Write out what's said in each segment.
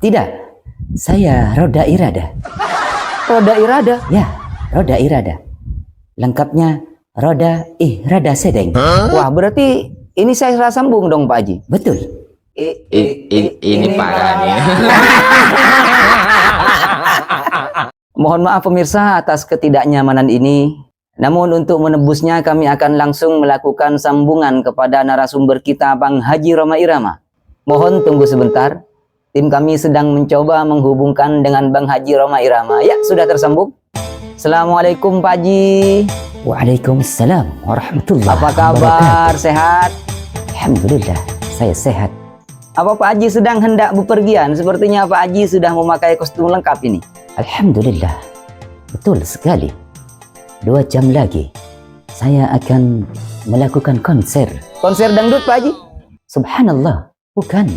Tidak, saya roda irada. Roda irada? Ya, roda irada. Lengkapnya roda irada sedeng. Wah, berarti ini saya salah sambung dong Pak Haji. Betul. Ini parah nih. Mohon maaf pemirsa atas ketidaknyamanan ini. Namun untuk menebusnya kami akan langsung melakukan sambungan kepada narasumber kita Bang Haji Rhoma Irama. Mohon tunggu sebentar. Tim kami sedang mencoba menghubungkan dengan Bang Haji Rhoma Irama. Ya, sudah tersambung. Assalamualaikum Pak Haji. Waalaikumsalam warahmatullahi Apa kabar? Sehat? Alhamdulillah, saya sehat. Apa Pak Haji sedang hendak bepergian? Sepertinya Pak Haji sudah memakai kostum lengkap ini. Alhamdulillah, betul sekali. 2 jam lagi saya akan melakukan konser. Konser dangdut Pak Haji? Subhanallah, bukan.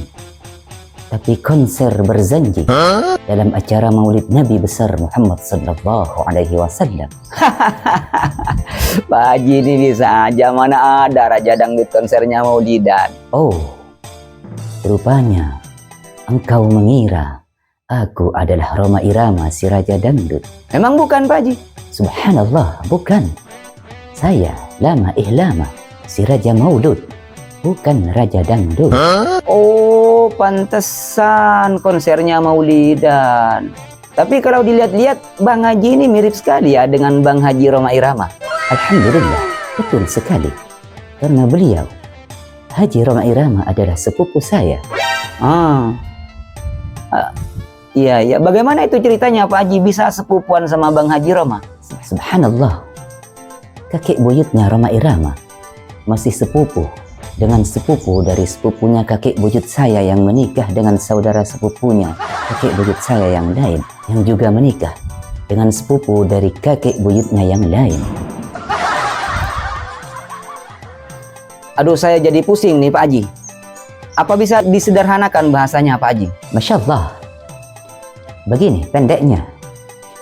Tapi konser berzanji dalam acara Maulid Nabi besar Muhammad sallallahu alaihi wasallam. Pak Haji ini bisa aja, mana ada raja dangdut konsernya Maulidan. Oh, rupanya engkau mengira aku adalah Rhoma Irama si raja dangdut. Memang bukan Pak Haji? Subhanallah, bukan. Saya Lama Ihlama si raja maulud, bukan raja dangdut. Oh, pantesan konsernya Maulidan. Tapi kalau dilihat-lihat Bang Haji ini mirip sekali ya dengan Bang Haji Rhoma Irama. Alhamdulillah, betul sekali. Karena beliau, Haji Rhoma Irama adalah sepupu saya. Iya. Bagaimana itu ceritanya Pak Haji bisa sepupuan sama Bang Haji Rhoma? Subhanallah, kakek buyutnya Rhoma Irama masih sepupu dengan sepupu dari sepupunya kakek buyut saya yang menikah dengan saudara sepupunya kakek buyut saya yang lain, yang juga menikah dengan sepupu dari kakek buyutnya yang lain. Aduh, saya jadi pusing nih Pak Haji. Apa bisa disederhanakan bahasanya Pak Haji? Masya Allah. Begini pendeknya,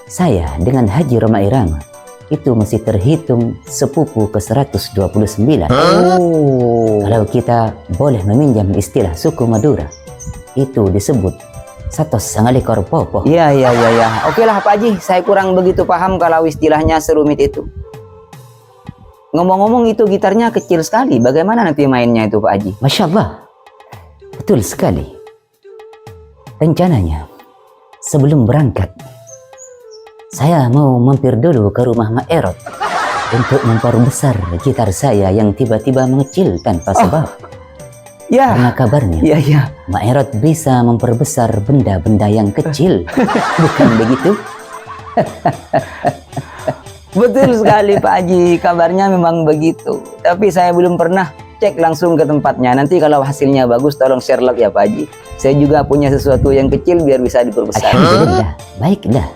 saya dengan Haji Rhoma Irama itu masih terhitung sepupu ke-129. Kalau kita boleh meminjam istilah suku Madura, itu disebut satos sangalekor popo. Iya. Oke lah Pak Haji, saya kurang begitu paham kalau istilahnya serumit itu. Ngomong-ngomong itu gitarnya kecil sekali, bagaimana nanti mainnya itu Pak Haji? Masya Allah, betul sekali. Rencananya, sebelum berangkat, saya mau mampir dulu ke rumah Mak Erot untuk memperbesar gitar saya yang tiba-tiba mengecil tanpa sebab. Ya. Karena kabarnya, Iya. Mak Erot bisa memperbesar benda-benda yang kecil. Bukan begitu? Betul sekali Pak Haji, kabarnya memang begitu. Tapi saya belum pernah cek langsung ke tempatnya. Nanti kalau hasilnya bagus tolong share log ya Pak Haji. Saya juga punya sesuatu yang kecil biar bisa diperbesar. Alhamdulillah, baiklah.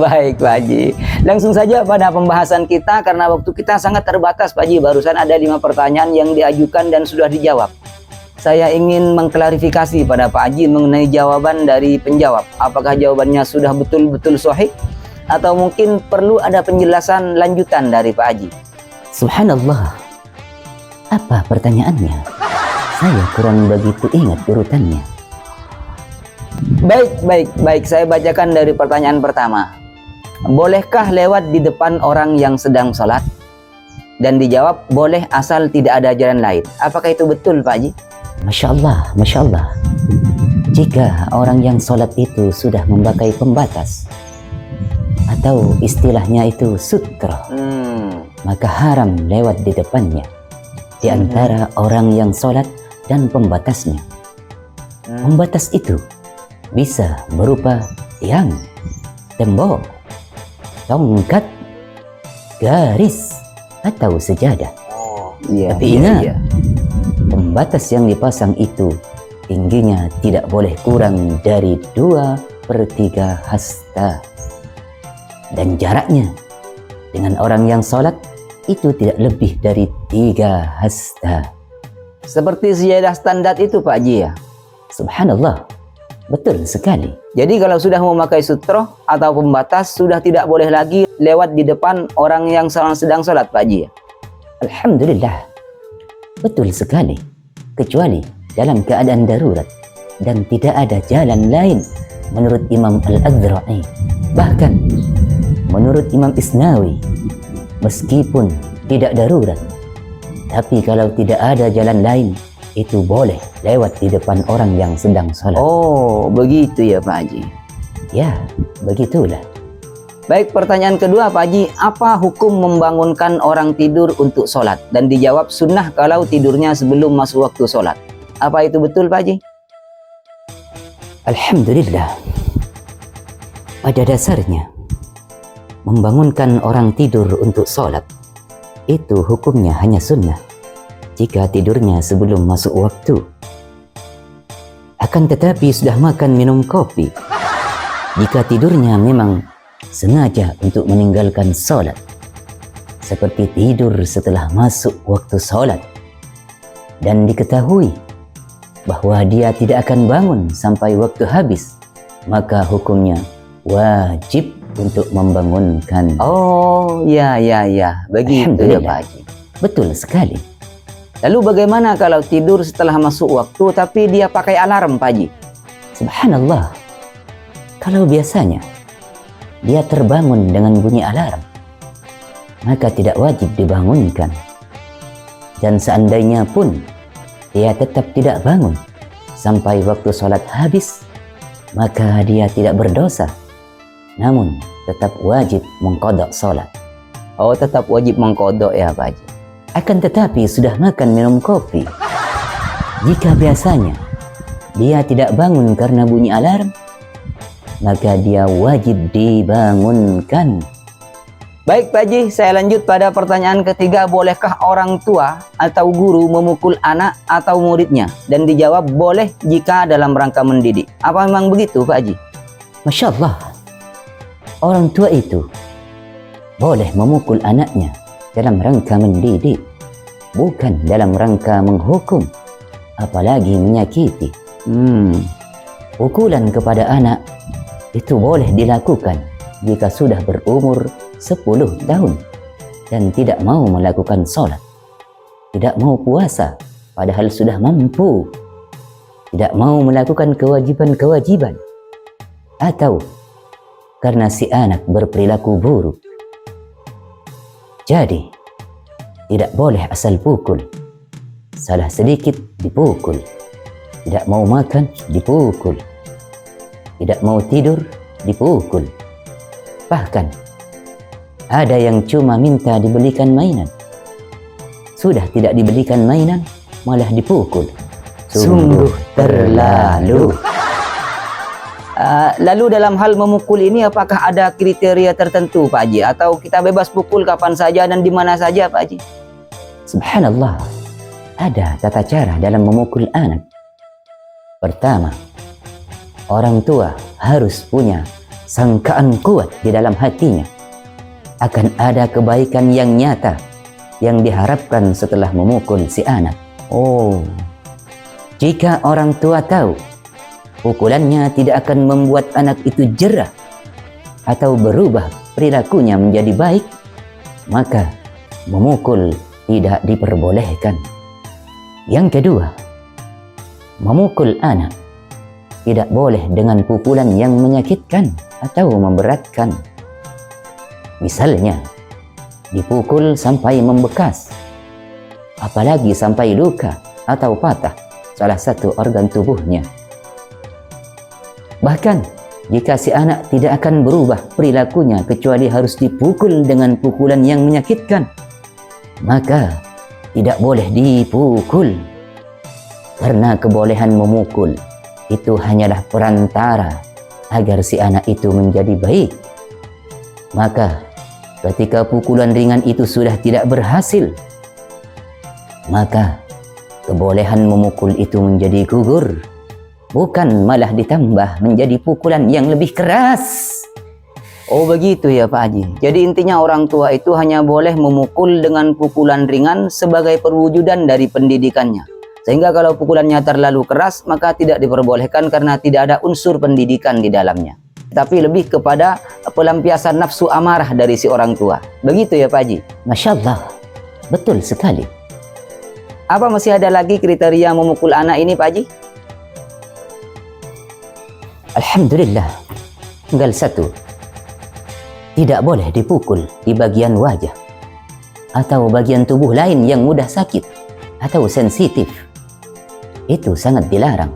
Baik Pak Haji. Langsung saja pada pembahasan kita karena waktu kita sangat terbatas Pak Haji. Barusan ada 5 pertanyaan yang diajukan dan sudah dijawab. Saya ingin mengklarifikasi pada Pak Haji mengenai jawaban dari penjawab. Apakah jawabannya sudah betul-betul sahih atau mungkin perlu ada penjelasan lanjutan dari Pak Haji? Subhanallah. Apa pertanyaannya? Saya kurang begitu ingat urutannya. Baik. Saya bacakan dari pertanyaan pertama. Bolehkah lewat di depan orang yang sedang sholat? Dan dijawab, boleh asal tidak ada jalan lain. Apakah itu betul Pak Haji? Masya Allah. Jika orang yang sholat itu sudah memakai pembatas, atau istilahnya itu sutra, maka haram lewat di depannya, di antara orang yang sholat dan pembatasnya. Pembatas itu bisa berupa tiang, tembok, tongkat, garis, atau sejadah. Tapi ingat, pembatas yang dipasang itu tingginya tidak boleh kurang dari 2/3 hasta. Dan jaraknya dengan orang yang sholat itu tidak lebih dari 3 hasta. Seperti sejadah standar itu Pak Haji ya? Subhanallah, betul sekali. Jadi kalau sudah memakai sutro atau pembatas sudah tidak boleh lagi lewat di depan orang yang sedang sholat Pak Haji ya? Alhamdulillah, betul sekali. Kecuali dalam keadaan darurat dan tidak ada jalan lain menurut Imam Al-Adzra'i, bahkan menurut Imam Isnawi, meskipun tidak darurat, tapi kalau tidak ada jalan lain, itu boleh lewat di depan orang yang sedang sholat. Oh, begitu ya Pak Haji. Ya, begitulah. Baik, pertanyaan kedua Pak Haji, apa hukum membangunkan orang tidur untuk sholat? Dan dijawab sunnah kalau tidurnya sebelum masuk waktu sholat. Apa itu betul Pak Haji? Alhamdulillah, pada dasarnya membangunkan orang tidur untuk sholat itu hukumnya hanya sunnah jika tidurnya sebelum masuk waktu. Akan tetapi sudah makan minum kopi, jika tidurnya memang sengaja untuk meninggalkan sholat, seperti tidur setelah masuk waktu sholat, dan diketahui bahwa dia tidak akan bangun sampai waktu habis, maka hukumnya wajib untuk membangunkan. Oh, ya. Begitu ya Pak Haji. Betul sekali. Lalu bagaimana kalau tidur setelah masuk waktu tapi dia pakai alarm Pak Haji? Subhanallah, kalau biasanya dia terbangun dengan bunyi alarm, maka tidak wajib dibangunkan. Dan seandainya pun dia tetap tidak bangun sampai waktu sholat habis, maka dia tidak berdosa, namun tetap wajib mengqadha sholat. Oh, tetap wajib mengqadha ya Pak Haji. Akan tetapi sudah makan minum kopi, jika biasanya dia tidak bangun karena bunyi alarm, maka dia wajib dibangunkan. Baik Pak Haji, saya lanjut pada pertanyaan ketiga. Bolehkah orang tua atau guru memukul anak atau muridnya? Dan dijawab boleh jika dalam rangka mendidik. Apa memang begitu Pak Haji? Masya Allah, orang tua itu boleh memukul anaknya dalam rangka mendidik, bukan dalam rangka menghukum, apalagi menyakiti. Pukulan kepada anak itu boleh dilakukan jika sudah berumur 10 tahun dan tidak mau melakukan sholat, tidak mau puasa padahal sudah mampu, tidak mau melakukan kewajiban-kewajiban, atau karena si anak berperilaku buruk. Jadi tidak boleh asal pukul. Salah sedikit dipukul, tidak mau makan dipukul, tidak mau tidur dipukul. Bahkan ada yang cuma minta dibelikan mainan, sudah tidak dibelikan mainan malah dipukul. Sungguh terlalu. Lalu dalam hal memukul ini apakah ada kriteria tertentu Pak Haji? Atau kita bebas pukul kapan saja dan di mana saja Pak Haji? Subhanallah, ada tata cara dalam memukul anak. Pertama, orang tua harus punya sangkaan kuat di dalam hatinya akan ada kebaikan yang nyata yang diharapkan setelah memukul si anak. Oh, jika orang tua tahu pukulannya tidak akan membuat anak itu jerah atau berubah perilakunya menjadi baik, maka memukul tidak diperbolehkan. Yang kedua, memukul anak tidak boleh dengan pukulan yang menyakitkan atau memberatkan. Misalnya, dipukul sampai membekas, apalagi sampai luka atau patah salah satu organ tubuhnya. Bahkan, jika si anak tidak akan berubah perilakunya kecuali harus dipukul dengan pukulan yang menyakitkan, maka tidak boleh dipukul. Karena kebolehan memukul itu hanyalah perantara agar si anak itu menjadi baik. Maka ketika pukulan ringan itu sudah tidak berhasil, maka kebolehan memukul itu menjadi gugur, bukan malah ditambah menjadi pukulan yang lebih keras. Oh begitu ya Pak Haji. Jadi intinya orang tua itu hanya boleh memukul dengan pukulan ringan sebagai perwujudan dari pendidikannya. Sehingga kalau pukulannya terlalu keras maka tidak diperbolehkan karena tidak ada unsur pendidikan di dalamnya. Tapi lebih kepada pelampiasan nafsu amarah dari si orang tua. Begitu ya Pak Haji? Masya Allah, betul sekali. Apa masih ada lagi kriteria memukul anak ini Pak Haji? Alhamdulillah. Tinggal satu. Tidak boleh dipukul di bagian wajah atau bagian tubuh lain yang mudah sakit atau sensitif. Itu sangat dilarang.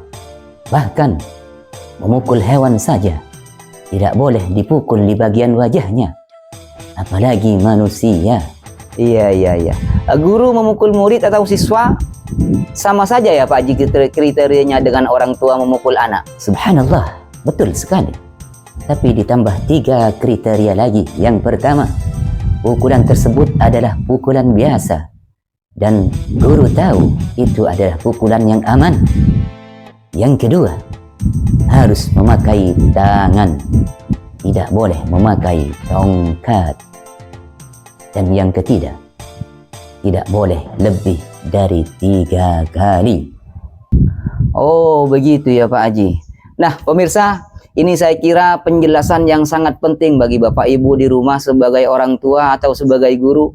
Bahkan memukul hewan saja tidak boleh dipukul di bagian wajahnya, apalagi manusia. Iya. Guru memukul murid atau siswa sama saja ya Pak Haji kriterianya dengan orang tua memukul anak? Subhanallah, betul sekali. Tapi ditambah 3 kriteria lagi. Yang pertama, pukulan tersebut adalah pukulan biasa dan guru tahu itu adalah pukulan yang aman. Yang kedua, harus memakai tangan, tidak boleh memakai tongkat. Dan yang ketiga, tidak boleh lebih dari 3 kali. Oh begitu ya Pak Haji. Nah pemirsa, ini saya kira penjelasan yang sangat penting bagi Bapak Ibu di rumah sebagai orang tua atau sebagai guru.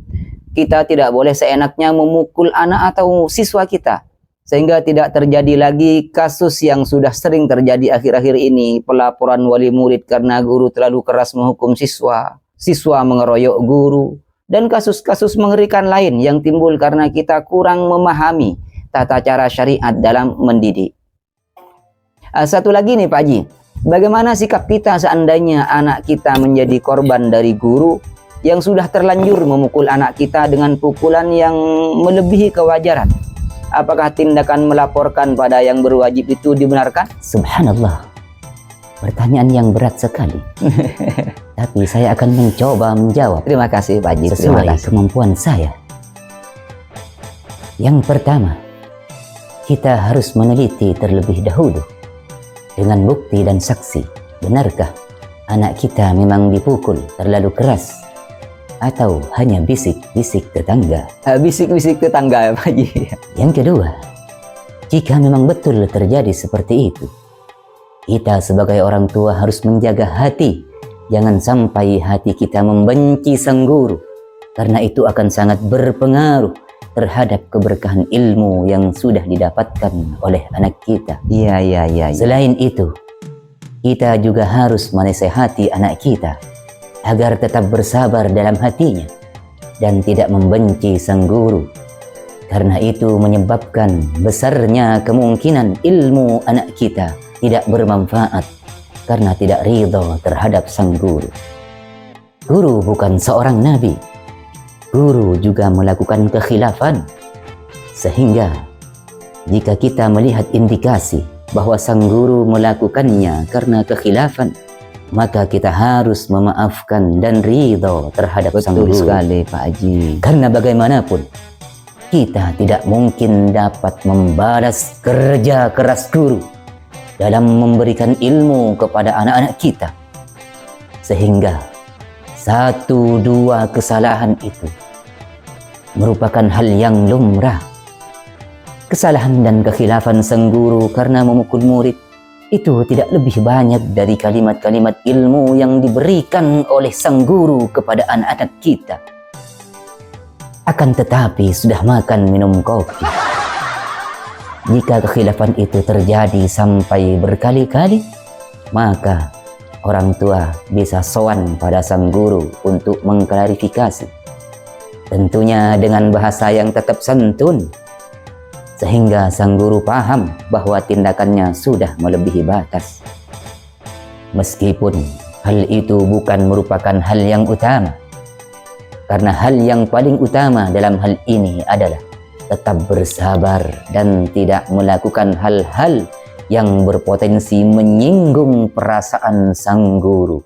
Kita tidak boleh seenaknya memukul anak atau siswa kita, sehingga tidak terjadi lagi kasus yang sudah sering terjadi akhir-akhir ini, pelaporan wali murid karena guru terlalu keras menghukum siswa, siswa mengeroyok guru, dan kasus-kasus mengerikan lain yang timbul karena kita kurang memahami tata cara syariat dalam mendidik. Satu lagi nih Pak Haji, bagaimana sikap kita seandainya anak kita menjadi korban dari guru yang sudah terlanjur memukul anak kita dengan pukulan yang melebihi kewajaran? Apakah tindakan melaporkan pada yang berwajib itu dibenarkan? Subhanallah, pertanyaan yang berat sekali. Tapi saya akan mencoba menjawab. Terima kasih Pak Haji. Terima Sesuai kasih. kemampuan saya. Yang pertama, kita harus meneliti terlebih dahulu dengan bukti dan saksi. Benarkah anak kita memang dipukul terlalu keras atau hanya bisik-bisik tetangga? Bisik-bisik tetangga ya Pak Haji. Yang kedua, jika memang betul terjadi seperti itu, kita sebagai orang tua harus menjaga hati. Jangan sampai hati kita membenci sang guru, karena itu akan sangat berpengaruh terhadap keberkahan ilmu yang sudah didapatkan oleh anak kita. Iya. Selain itu, kita juga harus menasihati anak kita agar tetap bersabar dalam hatinya dan tidak membenci sang guru. Karena itu menyebabkan besarnya kemungkinan ilmu anak kita tidak bermanfaat karena tidak ridho terhadap sang guru. Guru bukan seorang nabi. Guru juga melakukan kekhilafan. Sehingga jika kita melihat indikasi bahwa sang guru melakukannya karena kekhilafan, maka kita harus memaafkan dan ridho terhadap sang guru. Betul sekali Pak Haji. Karena bagaimanapun kita tidak mungkin dapat membalas kerja keras guru dalam memberikan ilmu kepada anak-anak kita. Sehingga 1-2 kesalahan itu merupakan hal yang lumrah. Kesalahan dan kekhilafan sang guru karena memukul murid itu tidak lebih banyak dari kalimat-kalimat ilmu yang diberikan oleh sang guru kepada anak-anak kita. Akan tetapi sudah makan minum kopi, jika kekhilafan itu terjadi sampai berkali-kali, maka orang tua bisa sowan pada sang guru untuk mengklarifikasi. Tentunya dengan bahasa yang tetap santun, sehingga sang guru paham bahwa tindakannya sudah melebihi batas. Meskipun hal itu bukan merupakan hal yang utama, karena hal yang paling utama dalam hal ini adalah tetap bersabar dan tidak melakukan hal-hal yang berpotensi menyinggung perasaan sang guru.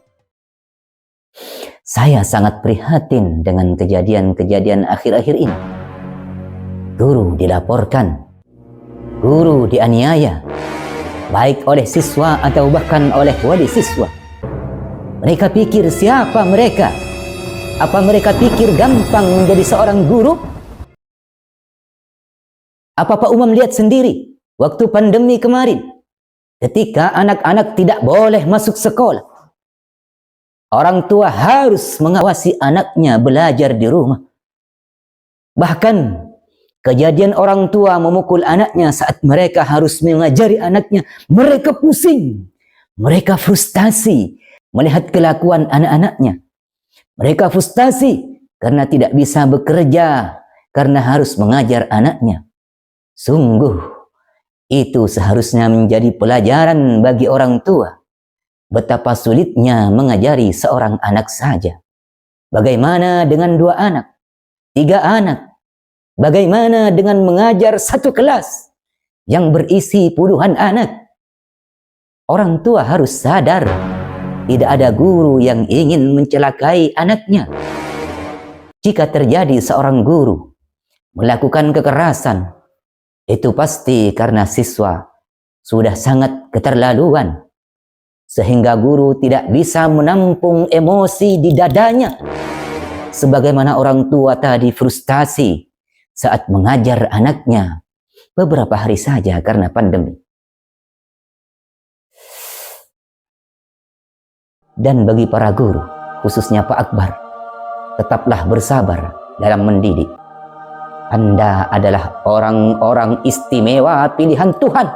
Saya sangat prihatin dengan kejadian-kejadian akhir-akhir ini. Guru dilaporkan, guru dianiaya, baik oleh siswa atau bahkan oleh wali siswa. Mereka pikir siapa mereka? Apa mereka pikir gampang menjadi seorang guru? Apa Pak Umam lihat sendiri waktu pandemi kemarin, ketika anak-anak tidak boleh masuk sekolah, orang tua harus mengawasi anaknya belajar di rumah. Bahkan kejadian orang tua memukul anaknya saat mereka harus mengajari anaknya, mereka pusing. Mereka frustasi melihat kelakuan anak-anaknya. Mereka frustasi karena tidak bisa bekerja, karena harus mengajar anaknya. Sungguh, itu seharusnya menjadi pelajaran bagi orang tua. Betapa sulitnya mengajari seorang anak saja. Bagaimana dengan 2 anak, 3 anak? Bagaimana dengan mengajar satu kelas yang berisi puluhan anak? Orang tua harus sadar, tidak ada guru yang ingin mencelakai anaknya. Jika terjadi seorang guru melakukan kekerasan, itu pasti karena siswa sudah sangat keterlaluan, sehingga guru tidak bisa menampung emosi di dadanya. Sebagaimana orang tua tadi frustasi saat mengajar anaknya beberapa hari saja karena pandemi. Dan bagi para guru, khususnya Pak Akbar, tetaplah bersabar dalam mendidik. Anda adalah orang-orang istimewa pilihan Tuhan.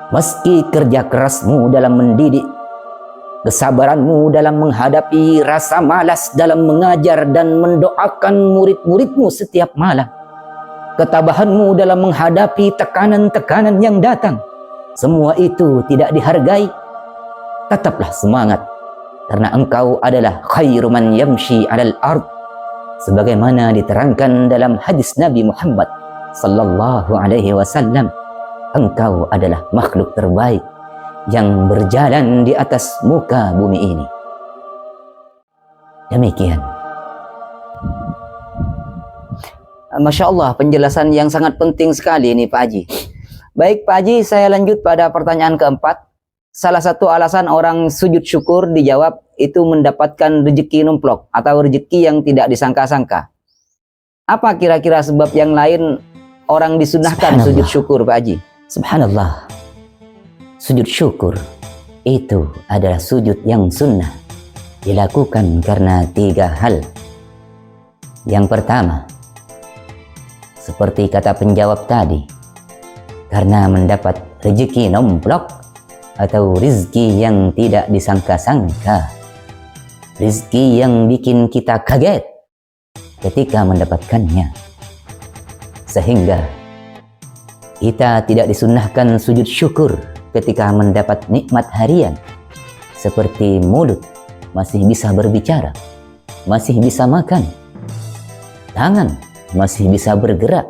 Meski kerja kerasmu dalam mendidik, kesabaranmu dalam menghadapi rasa malas dalam mengajar dan mendoakan murid-muridmu setiap malam, ketabahanmu dalam menghadapi tekanan-tekanan yang datang, semua itu tidak dihargai. Tetaplah semangat, karena engkau adalah khairu man yamshi 'alal ard, sebagaimana diterangkan dalam hadis Nabi Muhammad sallallahu alaihi wasallam. Engkau adalah makhluk terbaik yang berjalan di atas muka bumi ini. Demikian. Masya Allah, penjelasan yang sangat penting sekali ini Pak Haji. Baik Pak Haji, saya lanjut pada pertanyaan keempat. Salah satu alasan orang sujud syukur dijawab itu mendapatkan rezeki numplok atau rezeki yang tidak disangka-sangka. Apa kira-kira sebab yang lain orang disunahkan sujud syukur Pak Haji? Subhanallah. Sujud syukur itu adalah sujud yang sunnah, dilakukan karena 3 hal. Yang pertama, seperti kata penjawab tadi, karena mendapat rezeki nomplok atau rizki yang tidak disangka-sangka, rizki yang bikin kita kaget ketika mendapatkannya, sehingga kita tidak disunnahkan sujud syukur ketika mendapat nikmat harian, seperti mulut masih bisa berbicara, masih bisa makan, tangan masih bisa bergerak,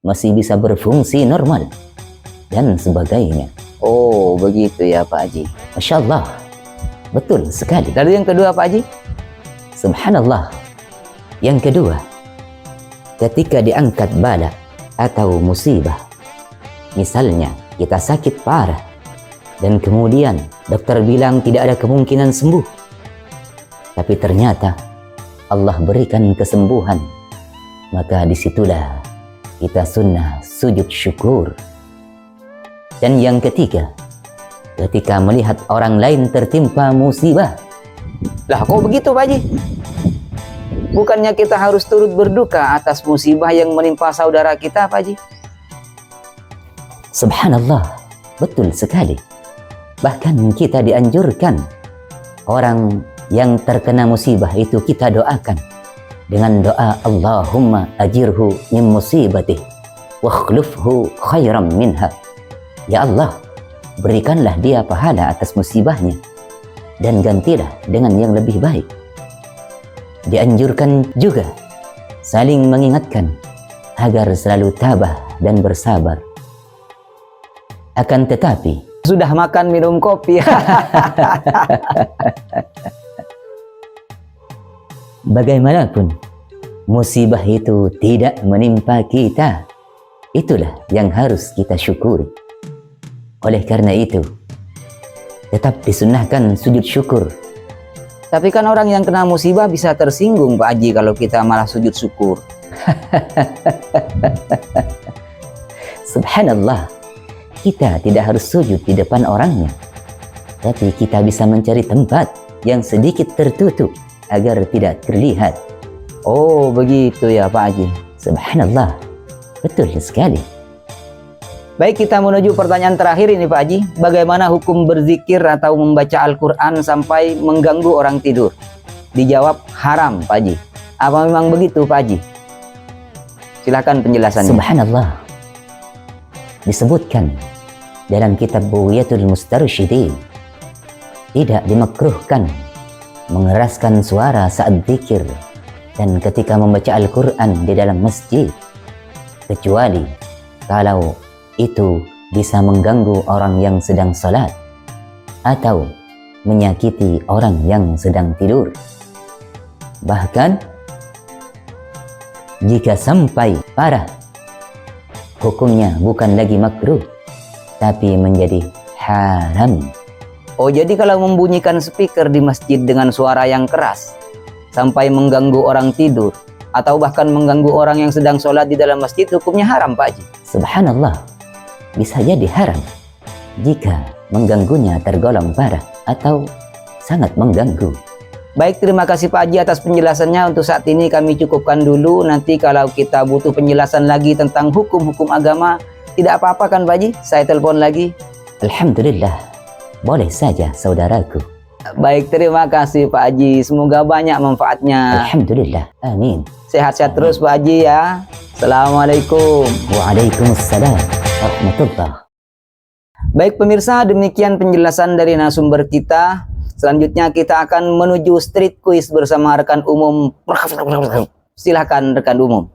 masih bisa berfungsi normal, dan sebagainya. Oh, begitu ya Pak Haji. Masya Allah, betul sekali. Lalu yang kedua Pak Haji? Subhanallah. Yang kedua, ketika diangkat bala atau musibah, misalnya kita sakit parah dan kemudian dokter bilang tidak ada kemungkinan sembuh, tapi ternyata Allah berikan kesembuhan, maka disitulah kita sunnah sujud syukur. Dan yang ketiga, ketika melihat orang lain tertimpa musibah. Lah kok begitu Pak Haji? Bukannya kita harus turut berduka atas musibah yang menimpa saudara kita Pak Haji? Subhanallah, betul sekali. Bahkan kita dianjurkan orang yang terkena musibah itu kita doakan dengan doa Allahumma ajirhu min musibatih wa akhlifhu khairan minha. Ya Allah, berikanlah dia pahala atas musibahnya dan gantilah dengan yang lebih baik. Dianjurkan juga saling mengingatkan agar selalu tabah dan bersabar. Akan tetapi, sudah makan minum kopi. Bagaimanapun, musibah itu tidak menimpa kita. Itulah yang harus kita syukuri. Oleh karena itu, tetap disunnahkan sujud syukur. Tapi kan orang yang kena musibah bisa tersinggung Pak Haji kalau kita malah sujud syukur. Subhanallah, kita tidak harus sujud di depan orangnya, tapi kita bisa mencari tempat yang sedikit tertutup agar tidak terlihat. Oh begitu ya Pak Haji. Subhanallah, betul sekali. Baik, kita menuju pertanyaan terakhir ini Pak Haji. Bagaimana hukum berzikir atau membaca Al-Quran sampai mengganggu orang tidur? Dijawab haram Pak Haji. Apa memang begitu Pak Haji? Silahkan penjelasannya. Subhanallah. Disebutkan dalam kitab Bughyatul Mustarsyidin, tidak dimakruhkan mengeraskan suara saat zikir dan ketika membaca Al-Quran di dalam masjid, kecuali kalau itu bisa mengganggu orang yang sedang salat atau menyakiti orang yang sedang tidur. Bahkan jika sampai parah, hukumnya bukan lagi makruh tapi menjadi haram. Oh, jadi kalau membunyikan speaker di masjid dengan suara yang keras sampai mengganggu orang tidur atau bahkan mengganggu orang yang sedang sholat di dalam masjid, hukumnya haram Pak Haji? Subhanallah, bisa jadi haram jika mengganggunya tergolong parah atau sangat mengganggu. Baik, terima kasih Pak Haji atas penjelasannya. Untuk saat ini kami cukupkan dulu. Nanti kalau kita butuh penjelasan lagi tentang hukum-hukum agama, tidak apa-apa kan Pak Haji? Saya telepon lagi. Alhamdulillah, boleh saja saudaraku. Baik, terima kasih Pak Haji. Semoga banyak manfaatnya. Alhamdulillah, amin. Sehat-sehat terus Pak Haji ya. Assalamualaikum. Waalaikumsalam warahmatullah. Baik pemirsa, demikian penjelasan dari narasumber kita. Selanjutnya kita akan menuju street quiz bersama rekan umum. Silahkan rekan umum.